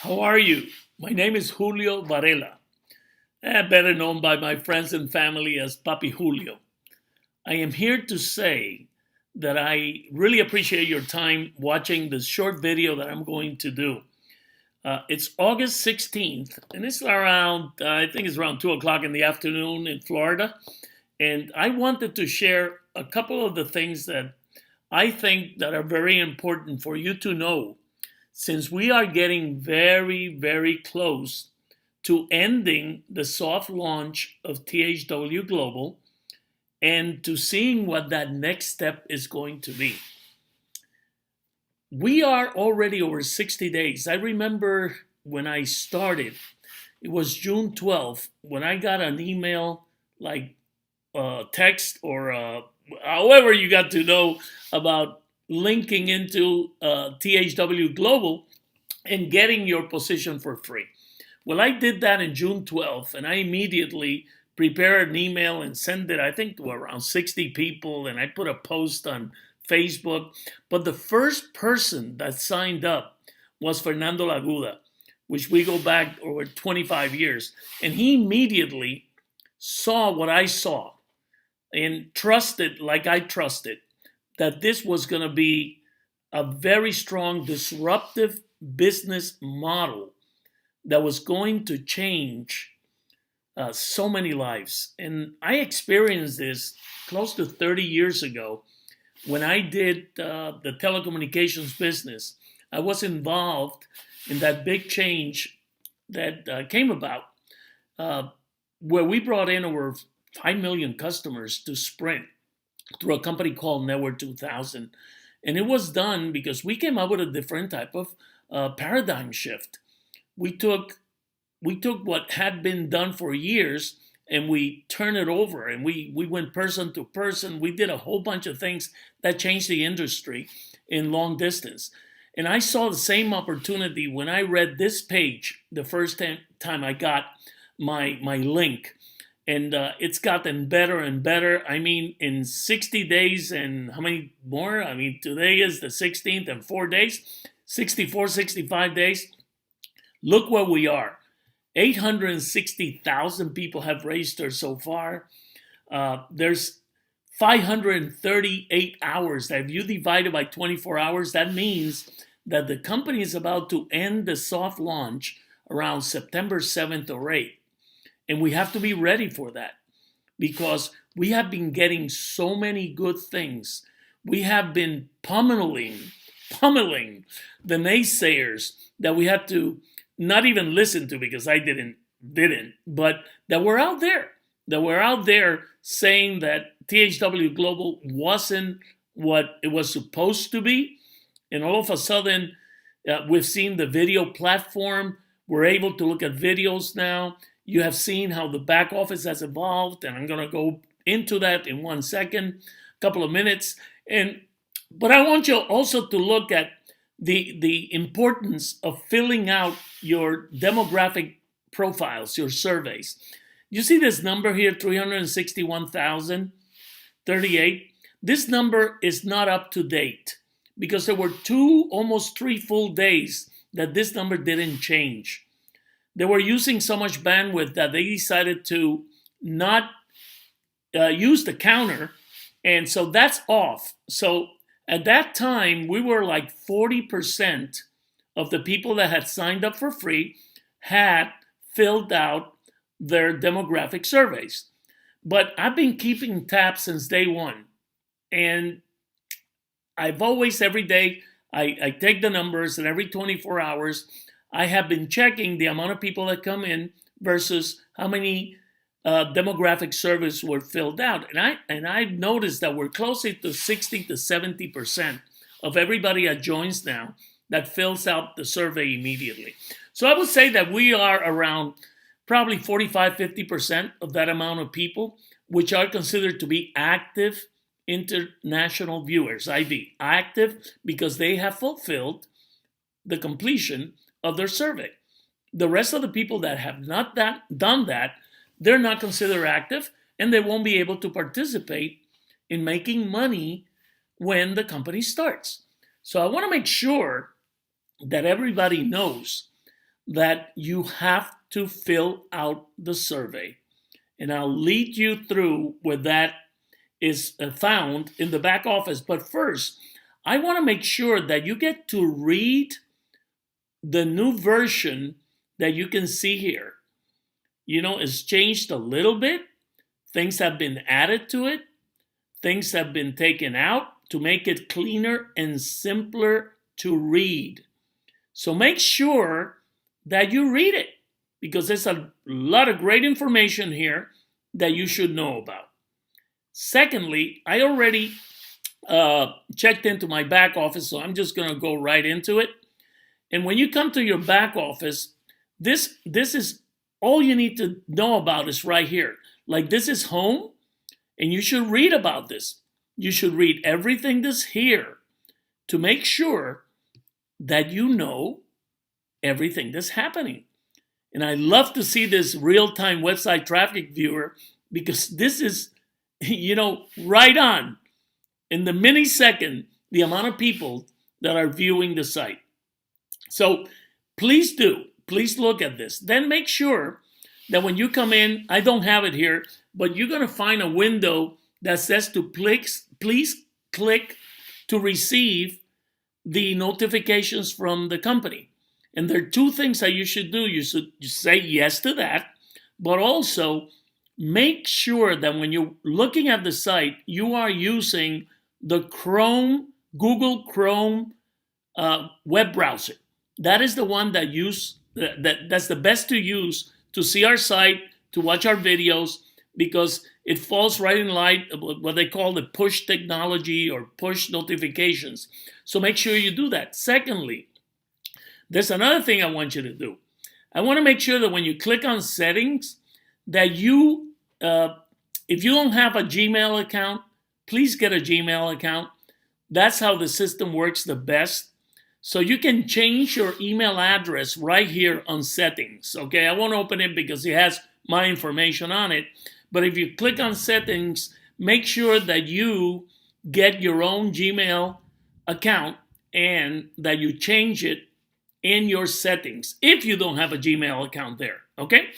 How are you? My name is Julio Varela, better known by my friends and family as Papi Julio. I am here to say that I really appreciate your time watching this short video that I'm going to do. It's August 16th, and it's around, I think it's around 2 o'clock in the afternoon in Florida. And I wanted to share a couple of the things that I think that are very important for you to know, since we are getting very, very close to ending the soft launch of THW Global and to seeing what that next step is going to be. We are already over 60 days. I remember when I started, it was June 12th, when I got an email, like text or however you got to know about linking into THW Global and getting your position for free. Well, I did that in June 12th, and I immediately prepared an email and sent it, I think, to around 60 people, and I put a post on Facebook. But the first person that signed up was Fernando Laguda, which we go back over 25 years. And he immediately saw what I saw and trusted, like I trusted, that this was going to be a very strong disruptive business model that was going to change so many lives. And I experienced this close to 30 years ago when I did the telecommunications business. I was involved in that big change that came about where we brought in over 5 million customers to Sprint through a company called Network 2000. And it was done because we came up with a different type of paradigm shift. We took what had been done for years and we turned it over, and we went person to person. We did a whole bunch of things that changed the industry in long distance. And I saw the same opportunity when I read this page the first time I got my link. And it's gotten better and better. I mean, in 60 days and how many more? I mean, today is the 16th and 4 days, 64, 65 days. Look where we are. 860,000 people have registered so far. There's 538 hours. If you divide it by 24 hours, that means that the company is about to end the soft launch around September 7th or 8th. And we have to be ready for that because we have been getting so many good things. We have been pummeling the naysayers that we had to not even listen to because I didn't, but that were out there saying that THW Global wasn't what it was supposed to be. And all of a sudden, we've seen the video platform. We're able to look at videos now. You have seen how the back office has evolved, and I'm going to go into that in 1 second, a couple of minutes. But I want you also to look at the importance of filling out your demographic profiles, your surveys. You see this number here, 361,038. This number is not up to date because there were almost 3 full days that this number didn't change. They were using so much bandwidth that they decided to not use the counter, and so that's off. So at that time, we were like 40% of the people that had signed up for free had filled out their demographic surveys. But I've been keeping tabs since day one. And I've always, every day, I take the numbers, and every 24 hours, I have been checking the amount of people that come in versus how many demographic surveys were filled out. And I've noticed that we're closer to 60 to 70% of everybody that joins now that fills out the survey immediately. So I would say that we are around probably 45-50% of that amount of people, which are considered to be active international viewers, IV, active because they have fulfilled the completion of their survey. The rest of the people that have not done that, they're not considered active, and they won't be able to participate in making money when the company starts. So I want to make sure that everybody knows that you have to fill out the survey. And I'll lead you through where that is found in the back office. But first, I want to make sure that you get to read the new version that you can see here. You know, it's changed a little bit. Things have been added to it. Things have been taken out to make it cleaner and simpler to read. So make sure that you read it, because there's a lot of great information here that you should know about. Secondly, I already checked into my back office, so I'm just going to go right into it. And when you come to your back office, this is all you need to know about is right here. Like, this is home, and you should read about this. You should read everything that's here to make sure that you know everything that's happening. And I love to see this real-time website traffic viewer, because this is, you know, right on. In the millisecond, the amount of people that are viewing the site. So please look at this. Then make sure that when you come in, I don't have it here, but you're going to find a window that says to please click to receive the notifications from the company. And there are two things that you should do. You should say yes to that, but also make sure that when you're looking at the site, you are using the Google Chrome web browser. That is the one that's the best to use to see our site, to watch our videos, because it falls right in line with what they call the push technology or push notifications. So make sure you do that. Secondly, there's another thing I want you to do. I want to make sure that when you click on settings, that you, if you don't have a Gmail account, please get a Gmail account. That's how the system works the best. So you can change your email address right here on settings. Okay, I won't open it because it has my information on it. But if you click on settings, make sure that you get your own Gmail account and that you change it in your settings if you don't have a Gmail account there. Okay.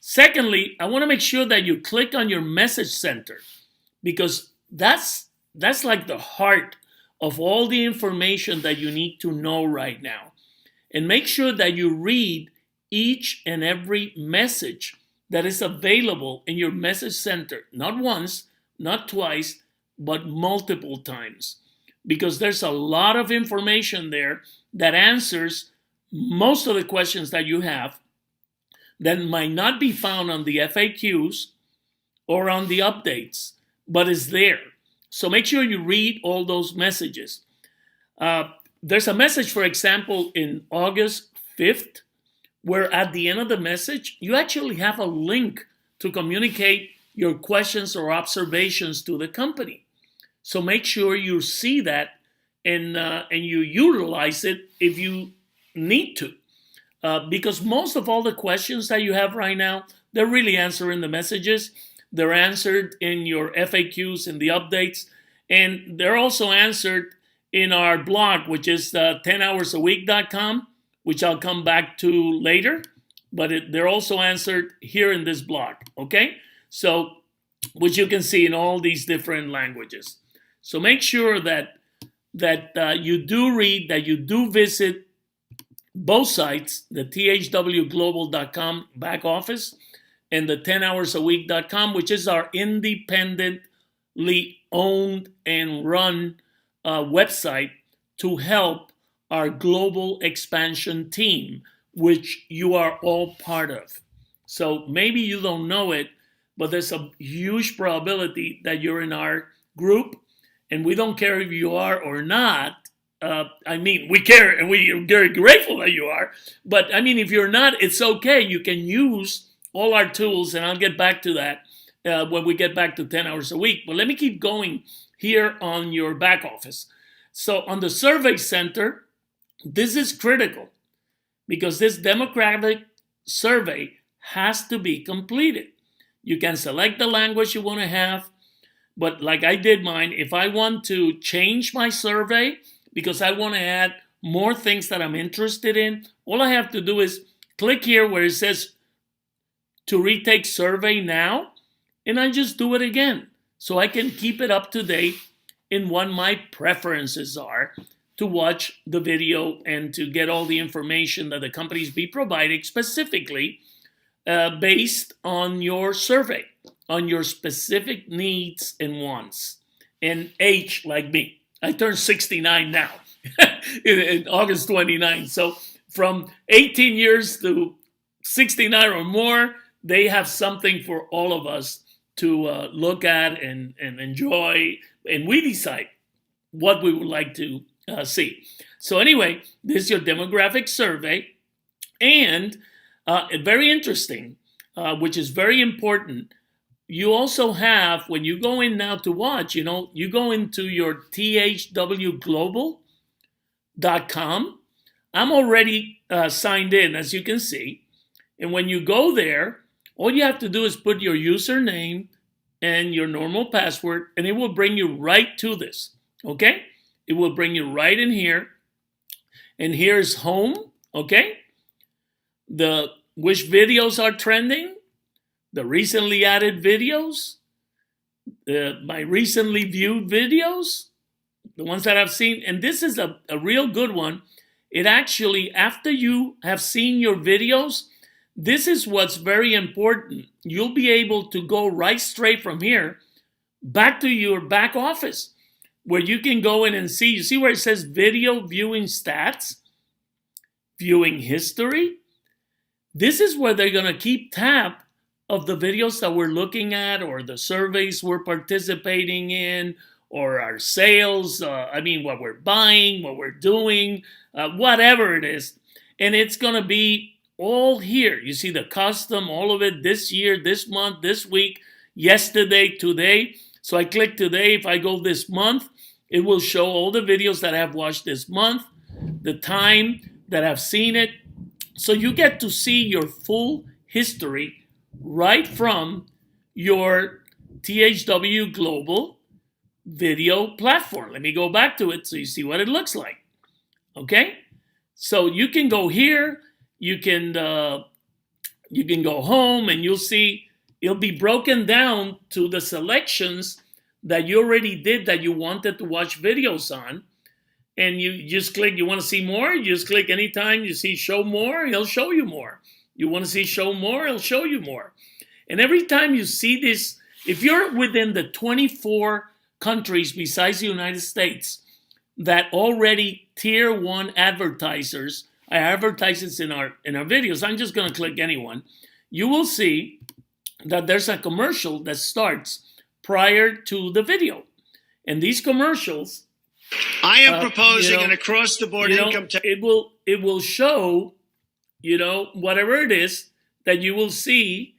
Secondly, I want to make sure that you click on your message center, because that's like the heart of all the information that you need to know right now. And make sure that you read each and every message that is available in your message center, not once, not twice, but multiple times, because there's a lot of information there that answers most of the questions that you have that might not be found on the FAQs or on the updates, but is there. So make sure you read all those messages. There's a message, for example, in August 5th, where at the end of the message, you actually have a link to communicate your questions or observations to the company. So make sure you see that and you utilize it if you need to. Because most of all the questions that you have right now, they're really answered in the messages. They're answered in your FAQs and the updates. And they're also answered in our blog, which is 10hoursaweek.com, which I'll come back to later. But they're also answered here in this blog, okay? So, which you can see in all these different languages. So make sure that you do read, that you do visit both sites, the THWGlobal.com back office and the 10hoursaweek.com, which is our independently owned and run website to help our global expansion team, which you are all part of. So maybe you don't know it, but there's a huge probability that you're in our group, and we don't care if you are or not. I mean, we care, and we're very grateful that you are. But I mean, if you're not, it's okay. You can use all our tools, and I'll get back to that when we get back to 10 hours a week. But let me keep going here on your back office. So on the survey center, this is critical because this demographic survey has to be completed. You can select the language you want to have, but like I did mine, if I want to change my survey because I want to add more things that I'm interested in, all I have to do is click here where it says to retake survey now, and I just do it again. So I can keep it up to date in what my preferences are to watch the video and to get all the information that the companies be providing specifically based on your survey, on your specific needs and wants, and age like me. I turned 69 now in August 29. So from 18 years to 69 or more, they have something for all of us to look at and enjoy, and we decide what we would like to see. So anyway, this is your demographic survey, and very interesting, which is very important. You also have, when you go in now to watch, you go into your THWGlobal.com. I'm already signed in, as you can see. And when you go there, all you have to do is put your username and your normal password, and it will bring you right to this, okay? It will bring you right in here. And here's home, okay? Which videos are trending, the recently added videos, my recently viewed videos, the ones that I've seen. And this is a real good one. It actually, after you have seen your videos, this is what's very important. You'll be able to go right straight from here back to your back office, where you can go in and see. You see where it says video viewing stats, viewing history? This is where they're going to keep tab of the videos that we're looking at, or the surveys we're participating in, or our sales, what we're buying, what we're doing, whatever it is. And it's going to be all here. You see the custom, all of it, this year, this month, this week, yesterday, today. So I click today. If I go this month, it will show all the videos that I've watched this month, the time that I've seen it. So you get to see your full history right from your THW Global video platform. Let me go back to it so you see what it looks like. Okay? So you can go here. You can go home, and you'll see it'll be broken down to the selections that you already did that you wanted to watch videos on. And you just click, you want to see more? You just click anytime you see show more, it'll show you more. You want to see show more, it'll show you more. And every time you see this, if you're within the 24 countries besides the United States that already tier 1 advertisers advertises in our videos, I'm just going to click anyone. You will see that there's a commercial that starts prior to the video. And these commercials, I am proposing an across-the-board income tax. It will show, whatever it is that you will see.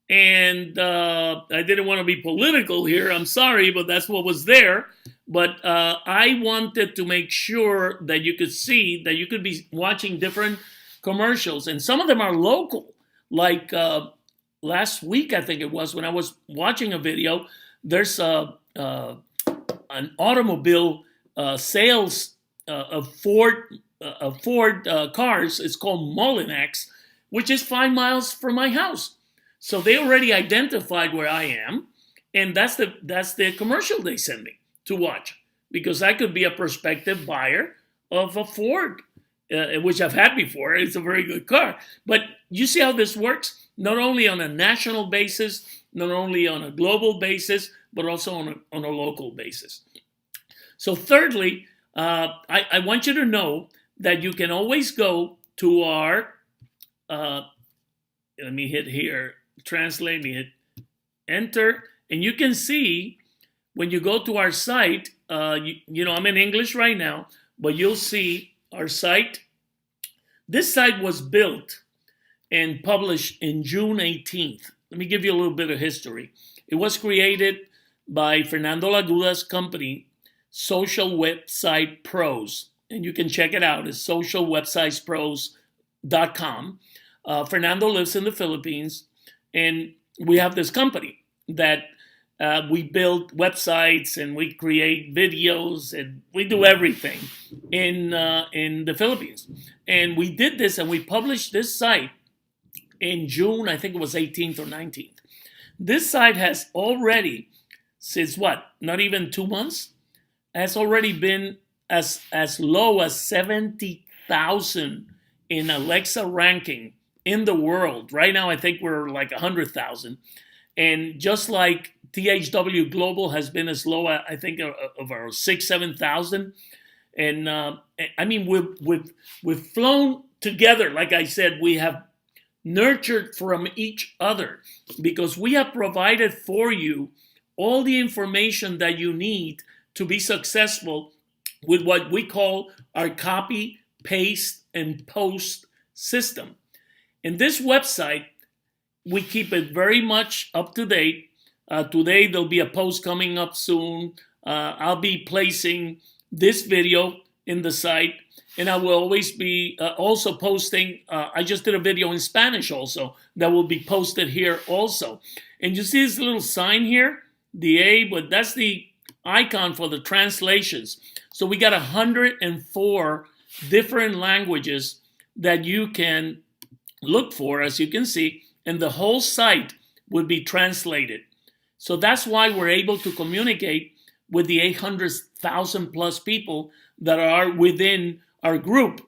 And I didn't want to be political here. I'm sorry, but that's what was there. But I wanted to make sure that you could see that you could be watching different commercials. And some of them are local. Like last week, I think it was, when I was watching a video, there's an automobile sales of Ford cars. It's called Mullinax, which is 5 miles from my house. So they already identified where I am, and that's the commercial they send me to watch, because I could be a prospective buyer of a Ford, which I've had before. It's a very good car. But you see how this works? Not only on a national basis, not only on a global basis, but also on a local basis. So thirdly, I want you to know that you can always go to our, let me hit here, translate, let me hit enter, and you can see when you go to our site, I'm in English right now, but you'll see our site. This site was built and published in June 18th. Let me give you a little bit of history. It was created by Fernando Laguda's company, Social Website Pros, and you can check it out. It's socialwebsitespros.com. Fernando lives in the Philippines, and we have this company that we build websites and we create videos and we do everything in the Philippines. And we did this, and we published this site in June, I think it was 18th or 19th. This site has already, since what, not even 2 months, has already been as low as 70,000 in Alexa ranking in the world. Right now, I think we're like 100,000. And just like THW Global has been as low, I think, of our 6,000-7,000. And I mean, we've flown together. Like I said, we have nurtured from each other because we have provided for you all the information that you need to be successful with what we call our copy, paste, and post system. In this website, we keep it very much up to date. Today, there'll be a post coming up soon. I'll be placing this video in the site, and I will always be also posting. I just did a video in Spanish also that will be posted here also. And you see this little sign here, the A, but that's the icon for the translations. So we got 104 different languages that you can look for, as you can see, and the whole site would be translated. So that's why we're able to communicate with the 800,000 plus people that are within our group.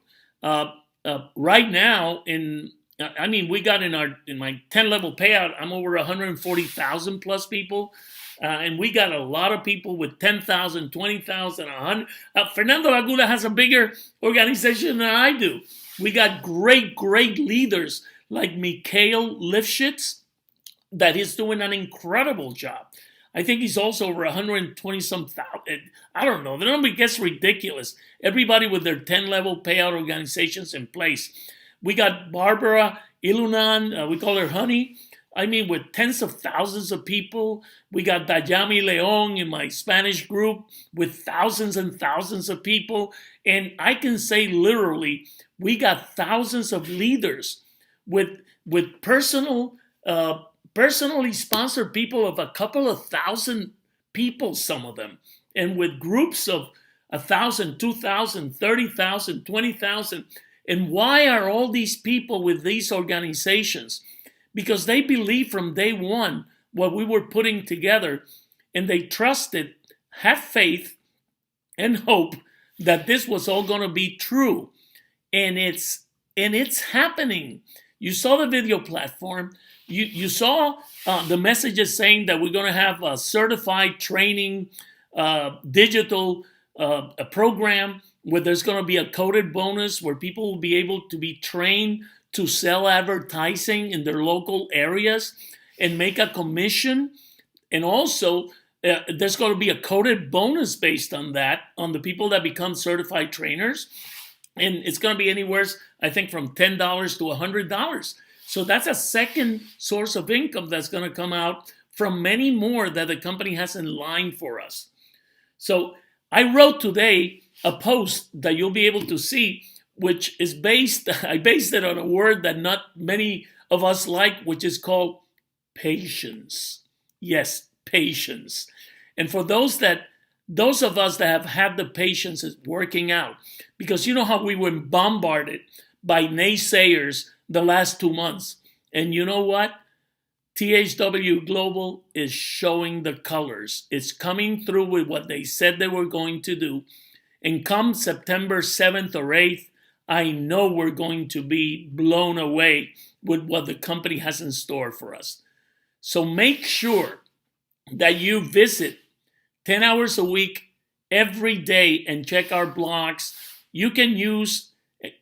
Right now, we got in my 10 level payout, I'm over 140,000 plus people. And we got a lot of people with 10,000, 20,000, 100. Fernando Laguna has a bigger organization than I do. We got great leaders like Mikhail Lifshitz, that is doing an incredible job. I think he's also over 120 some thousand. I don't know. The number gets ridiculous. Everybody with their 10 level payout organizations in place. We got Barbara Ilunan, we call her Honey. I mean, with tens of thousands of people. We got Dayami Leon in my Spanish group with thousands and thousands of people. And I can say literally, we got thousands of leaders with personally sponsored people of a couple of thousand people, some of them, and with groups of 1,000, 2,000, 30,000, 20,000. And why are all these people with these organizations? Because they believed from day one what we were putting together, and they trusted, had faith, and hope that this was all going to be true. And it's happening. You saw the video platform. You saw the messages saying that we're going to have a certified training, digital a program where there's going to be a coded bonus where people will be able to be trained to sell advertising in their local areas and make a commission. And also, there's going to be a coded bonus based on that, on the people that become certified trainers. And it's going to be anywhere, I think, from $10 to $100. So that's a second source of income that's going to come out from many more that the company has in line for us. So I wrote today a post that you'll be able to see, which is I based it on a word that not many of us like, which is called patience. Yes, patience. And for those of us that have had the patience is working out, because you know how we were bombarded by naysayers the last 2 months. And you know what? THW Global is showing the colors. It's coming through with what they said they were going to do. And come September 7th or 8th, I know we're going to be blown away with what the company has in store for us. So make sure that you visit 10 hours a week every day and check our blogs. You can use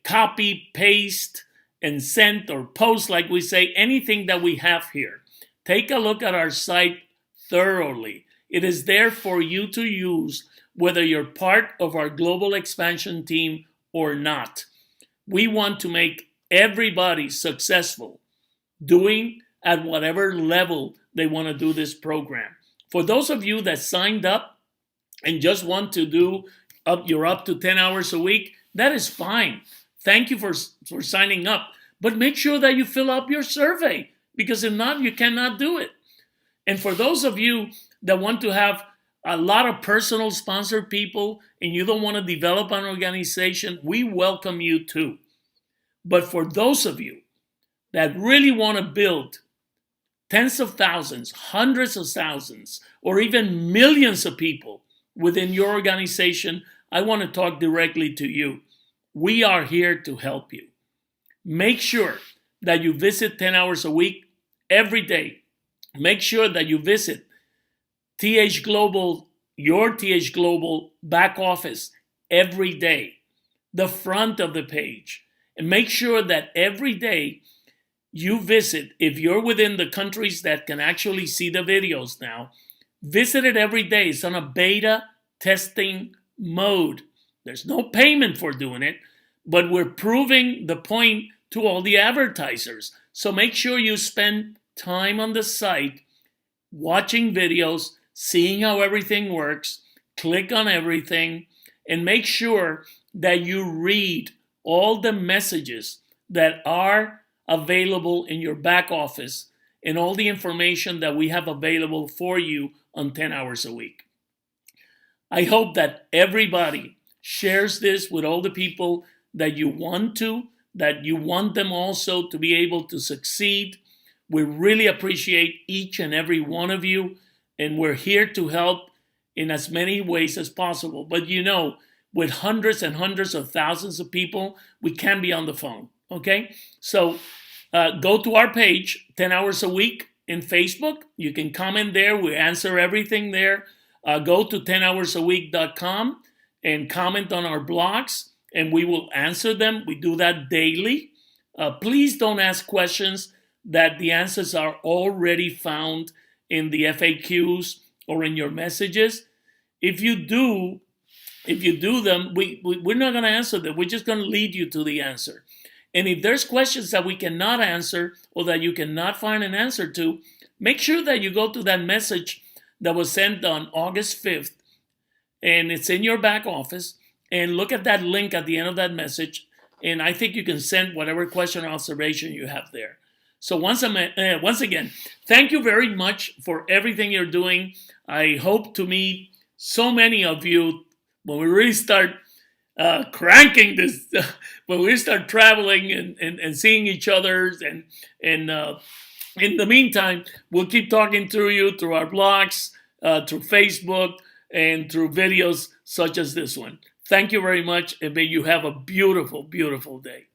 copy, paste, and send or post, like we say, anything that we have here. Take a look at our site thoroughly. It is there for you to use, whether you're part of our global expansion team or not. We want to make everybody successful doing at whatever level they want to do this program. For those of you that signed up and just want to do you're up to 10 hours a week, that is fine. Thank you for signing up. But make sure that you fill out your survey, because if not, you cannot do it. And for those of you that want to have a lot of personal sponsored people and you don't want to develop an organization, we welcome you too. But for those of you that really want to build tens of thousands, hundreds of thousands, or even millions of people within your organization, I want to talk directly to you. We are here to help you. Make sure that you visit 10 hours a week every day. Make sure that you visit TH Global, your TH Global back office every day, the front of the page. And make sure that every day you visit, if you're within the countries that can actually see the videos now, visit it every day. It's on a beta testing mode. There's no payment for doing it, but we're proving the point to all the advertisers. So make sure you spend time on the site watching videos, seeing how everything works, click on everything, and make sure that you read all the messages that are available in your back office and all the information that we have available for you on 10 hours a week. I hope that everybody shares this with all the people that you want to, that you want them also to be able to succeed. We really appreciate each and every one of you, and we're here to help in as many ways as possible. But you know, with hundreds and hundreds of thousands of people, we can be on the phone, okay? So go to our page, 10 hours a week in Facebook. You can comment there. We answer everything there. Go to 10hoursAweek.com and comment on our blogs, and we will answer them. We do that daily. Please don't ask questions that the answers are already found in the FAQs or in your messages. If you do them, we're not going to answer them. We're just going to lead you to the answer. And if there's questions that we cannot answer or that you cannot find an answer to, make sure that you go to that message that was sent on August 5th, and it's in your back office, and look at that link at the end of that message, and I think you can send whatever question or observation you have there. So once again, thank you very much for everything you're doing. I hope to meet so many of you when we really start cranking this, when we start traveling and seeing each other. And in the meantime, we'll keep talking to you through our blogs, through Facebook, and through videos such as this one. Thank you very much, and may you have a beautiful, beautiful day.